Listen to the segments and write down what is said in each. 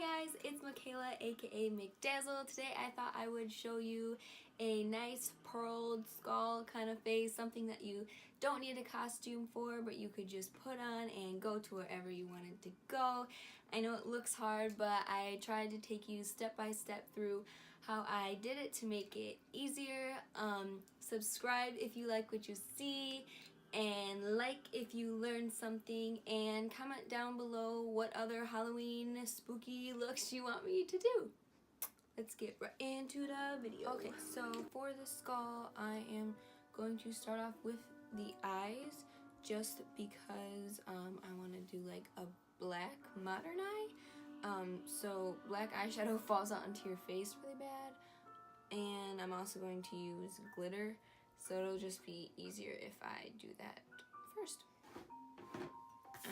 Hi guys, it's Michaela aka McDazzle. Today I thought I would show you a nice pearled skull kind of face, something that you don't need a costume for, but you could just put on and go to wherever you wanted to go. I know it looks hard, but I tried to take you step by step through how I did it to make it easier. Subscribe if you like what you see, and like if you learned something, and comment down below what other Halloween spooky looks you want me to do. Let's get right into the video. Okay, so for the skull, I am going to start off with the eyes just because I want to do like a black modern eye. So black eyeshadow falls out into your face really bad, and I'm also going to use glitter. So it'll just be easier if I do that first.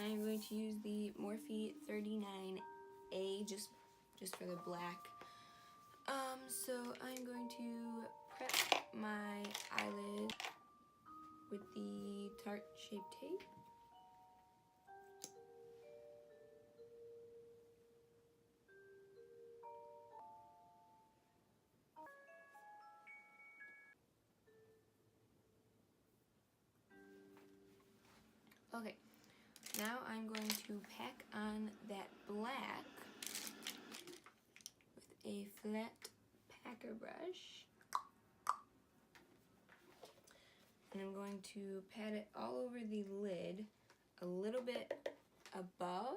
I'm going to use the Morphe 39A just for the black. So I'm going to prep my eyelid with the Tarte Shape Tape. Okay, now I'm going to pack on that black with a flat packer brush. And I'm going to pat it all over the lid, a little bit above.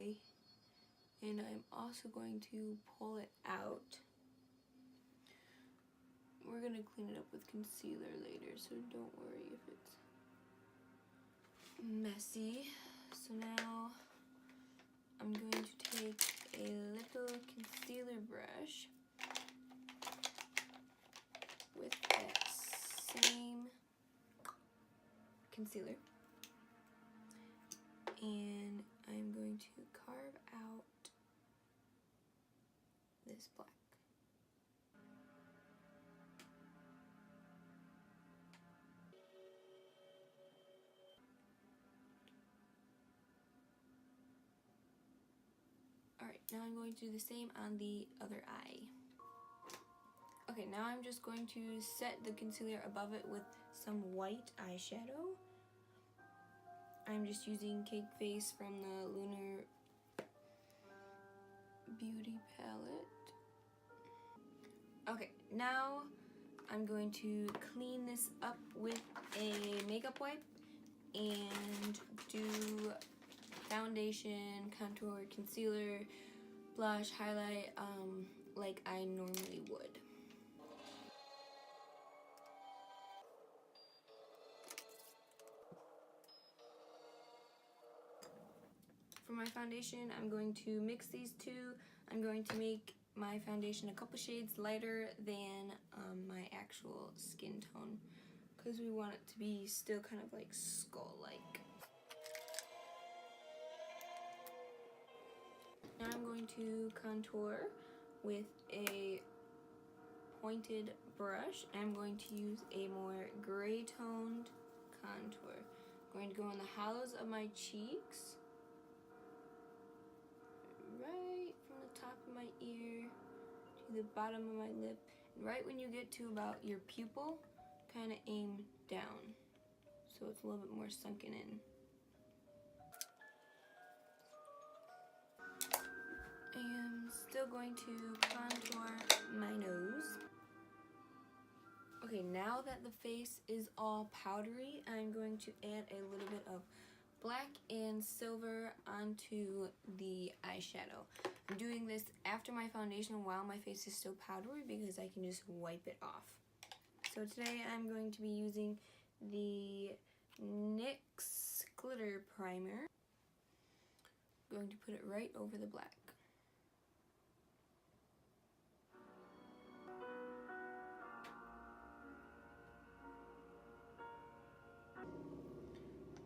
And I'm also going to pull it out. We're going to clean it up with concealer later, so don't worry if it's messy. So now I'm going to take a little concealer brush with that same concealer, and I'm going to carve out this black. Alright, now I'm going to do the same on the other eye. Okay, now I'm just going to set the concealer above it with some white eyeshadow. I'm just using Cake Face from the Lunar Beauty palette. Okay, now I'm going to clean this up with a makeup wipe and do foundation, contour, concealer, blush, highlight, like I normally would. For my foundation, I'm going to mix these two. I'm going to make my foundation a couple shades lighter than my actual skin tone, because we want it to be still kind of like skull-like. Now I'm going to contour with a pointed brush. I'm going to use a more gray toned contour. I'm going to go on the hollows of my cheeks, right from the top of my ear to the bottom of my lip, and right when you get to about your pupil, kind of aim down so it's a little bit more sunken in. I am still going to contour my nose. Okay, now that the face is all powdery, I'm going to add a little bit of black and silver onto the eyeshadow. I'm doing this after my foundation while my face is still powdery because I can just wipe it off. So today I'm going to be using the NYX Glitter Primer. I'm going to put it right over the black.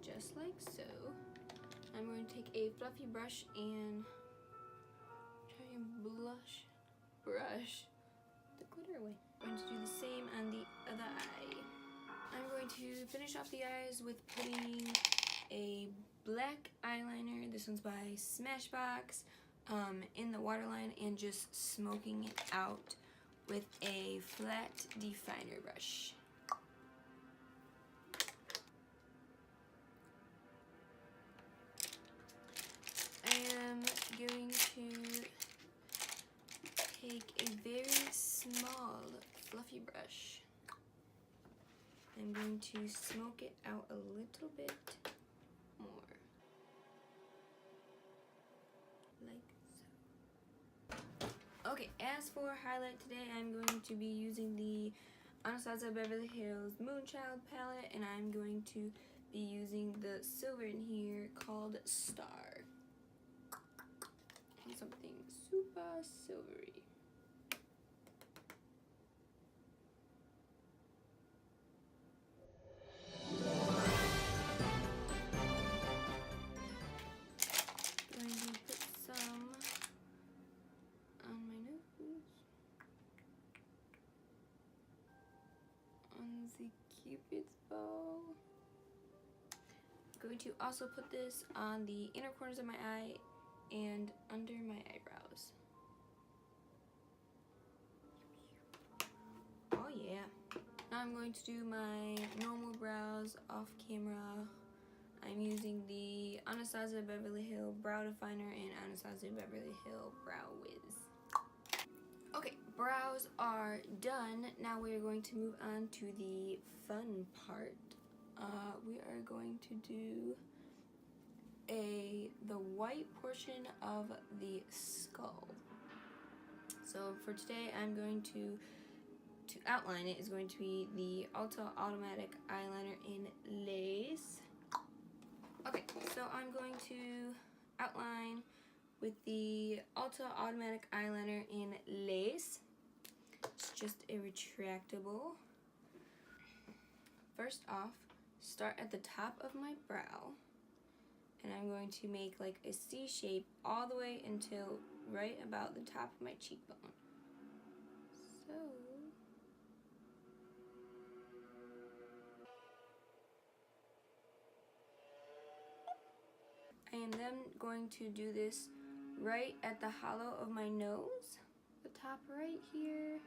Just like so. I'm going to take a fluffy brush and try and brush the glitter away. I'm going to do the same on the other eye. I'm going to finish off the eyes with putting a black eyeliner. This one's by Smashbox, in the waterline, and just smoking it out with a flat definer brush. I am going to take a very small fluffy brush. I'm going to smoke it out a little bit more. Like so. Okay, as for highlight today, I'm going to be using the Anastasia Beverly Hills Moonchild palette, and I'm going to be using the silver in here called Star. And something super silvery. Going to put some on my nose. On the Cupid's bow. Going to also put this on the inner corners of my eye and under my eyebrows. Oh yeah. Now I'm going to do my normal brows off camera. I'm using the Anastasia Beverly Hills Brow Definer and Anastasia Beverly Hills Brow Wiz. Okay, brows are done. Now we are going to move on to the fun part. We are going to do the white portion of the skull. So for today, I'm going to outline it is going to be the Ulta Automatic Eyeliner in Lace. Okay, so I'm going to outline with the Ulta Automatic Eyeliner in Lace. It's just a retractable. First off, start at the top of my brow, and I'm going to make like a C shape all the way until right about the top of my cheekbone. So I am then going to do this right at the hollow of my nose, the top right here,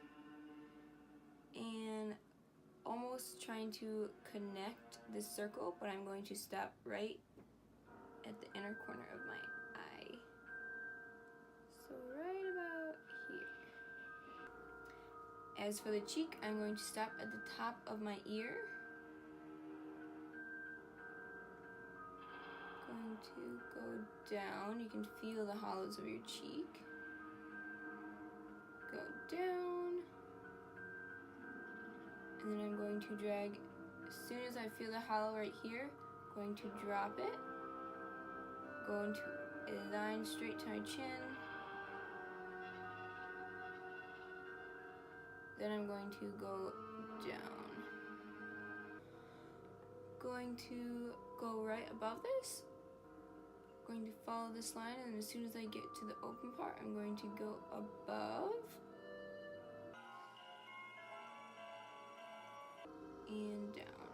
and almost trying to connect this circle, but I'm going to stop right at the inner corner of my eye. So right about here. As for the cheek, I'm going to stop at the top of my ear. Going to go down. You can feel the hollows of your cheek. Go down. And then I'm going to drag, as soon as I feel the hollow right here, I'm going to drop it. Go into a line straight to my chin. Then I'm going to go down. Going to go right above this. Going to follow this line, and as soon as I get to the open part, I'm going to go above. And down.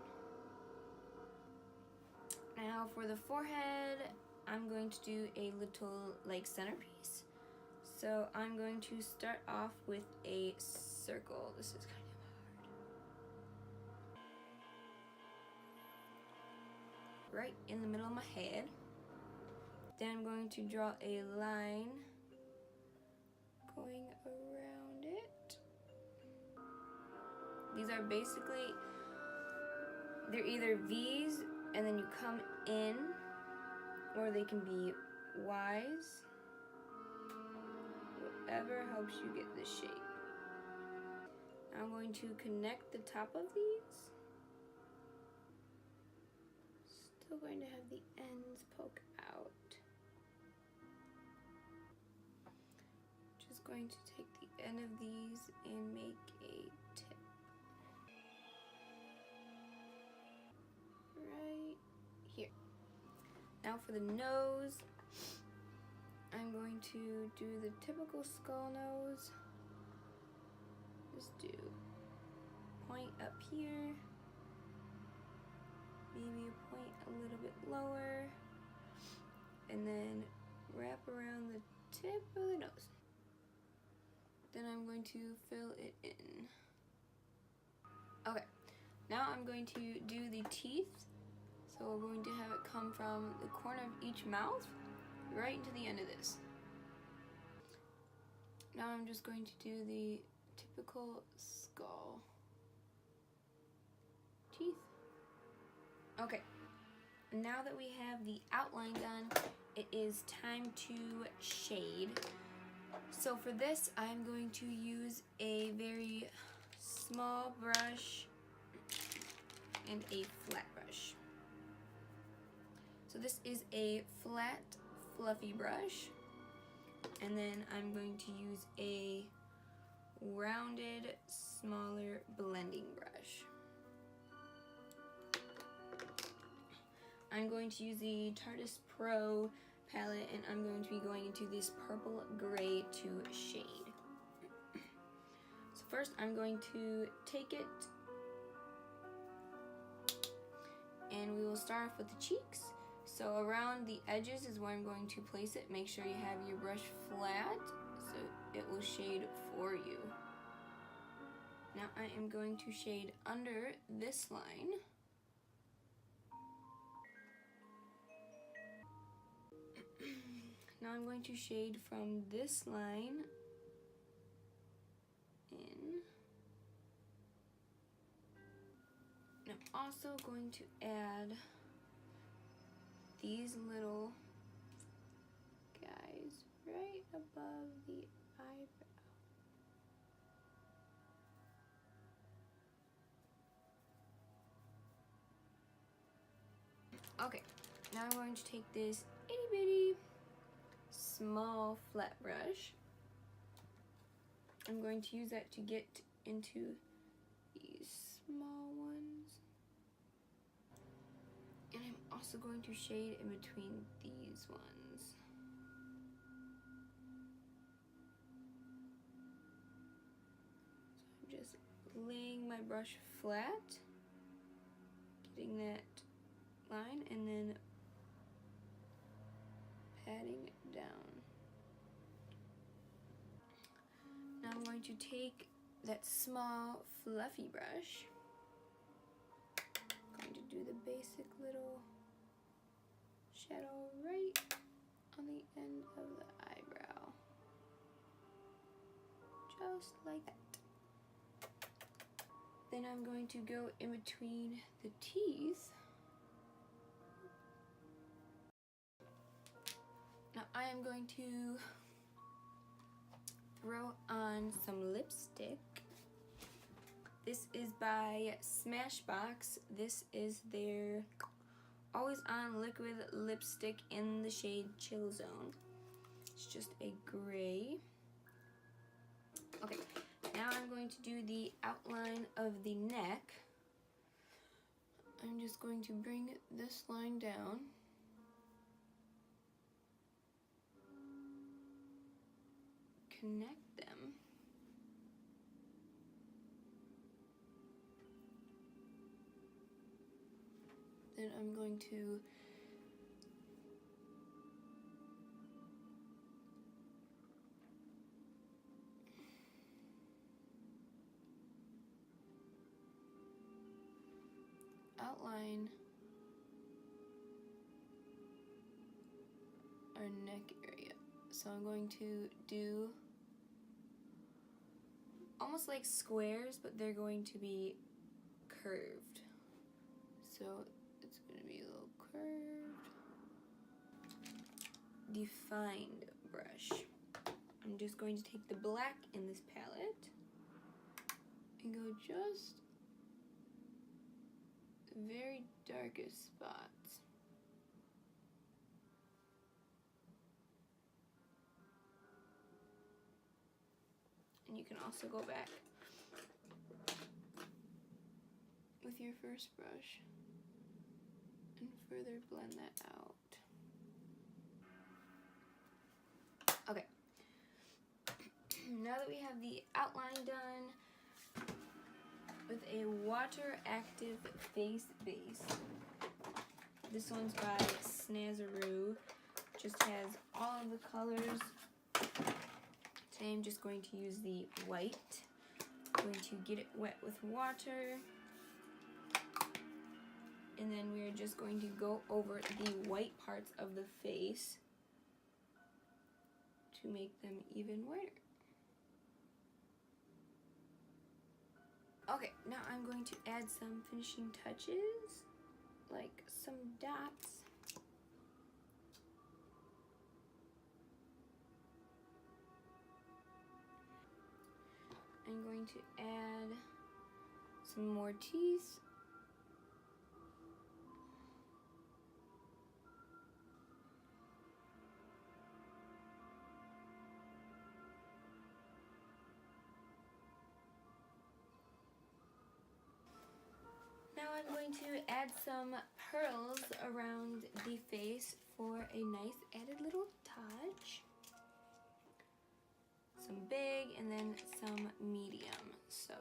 Now for the forehead, I'm going to do a little like centerpiece. So I'm going to start off with a circle. This is kind of hard. Right in the middle of my head. Then I'm going to draw a line going around it. These are basically, they're either V's and then you come in, or they can be Y's. Whatever helps you get this shape. I'm going to connect the top of these. Still going to have the ends poke out. Just going to take the end of these and make a tip. Right here. Now for the nose, I'm going to do the typical skull nose. Just do point up here, maybe a point a little bit lower, and then wrap around the tip of the nose. Then I'm going to fill it in. Okay, now I'm going to do the teeth. So we're going to have it come from the corner of each mouth right into the end of this. Now I'm just going to do the typical skull teeth. Okay, now that we have the outline done, it is time to shade. So for this, I'm going to use a very small brush and a flat brush. So this is a flat, fluffy brush, and then I'm going to use a rounded, smaller blending brush. I'm going to use the Tarteist Pro palette, and I'm going to be going into this purple gray to shade. So first I'm going to take it, and we will start off with the cheeks. So around the edges is where I'm going to place it. Make sure you have your brush flat so it will shade for you. Now I am going to shade under this line. Now I'm going to shade from this line in. And I'm also going to add these little guys right above the eyebrow. Okay, now I'm going to take this itty bitty small flat brush. I'm going to use that to get into these small ones. And I'm also going to shade in between these ones. So I'm just laying my brush flat, getting that line, and then patting it down. Now I'm going to take that small fluffy brush. I'm going to do the basic little shadow right on the end of the eyebrow. Just like that. Then I'm going to go in between the teeth. Now I am going to throw on some lipstick. This is by Smashbox. This is their Always On Liquid Lipstick in the shade Chill Zone. It's just a gray. Okay, now I'm going to do the outline of the neck. I'm just going to bring this line down. Connect them. Then I'm going to outline our neck area. So I'm going to do almost like squares, but they're going to be curved. So it's going to be a little curved. Defined brush. I'm just going to take the black in this palette and go just the very darkest spots. And you can also go back with your first brush and further blend that out. Okay, now that we have the outline done with a water active face base, this one's by Snazaroo. just has all of the colors. Today I'm just going to use the white. I'm going to get it wet with water. And then we're just going to go over the white parts of the face to make them even whiter. Okay, now I'm going to add some finishing touches, like some dots. I'm going to add some more teeth. Now I'm going to add some pearls around the face for a nice added little touch. Some big and then some medium. So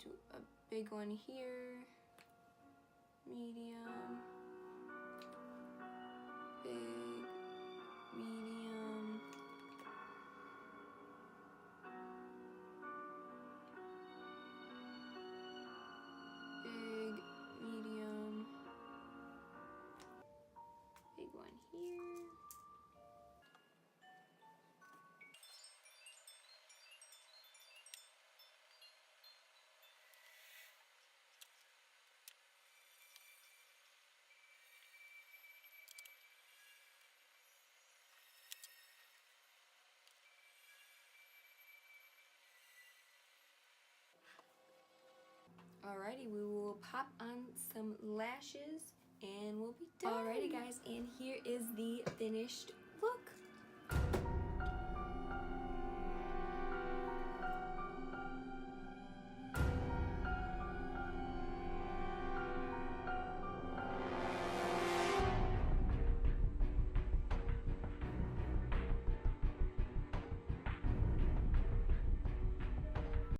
do a big one here, medium, big, medium, big, medium, big one here. Alrighty, we will pop on some lashes and we'll be done. Alrighty guys, and here is the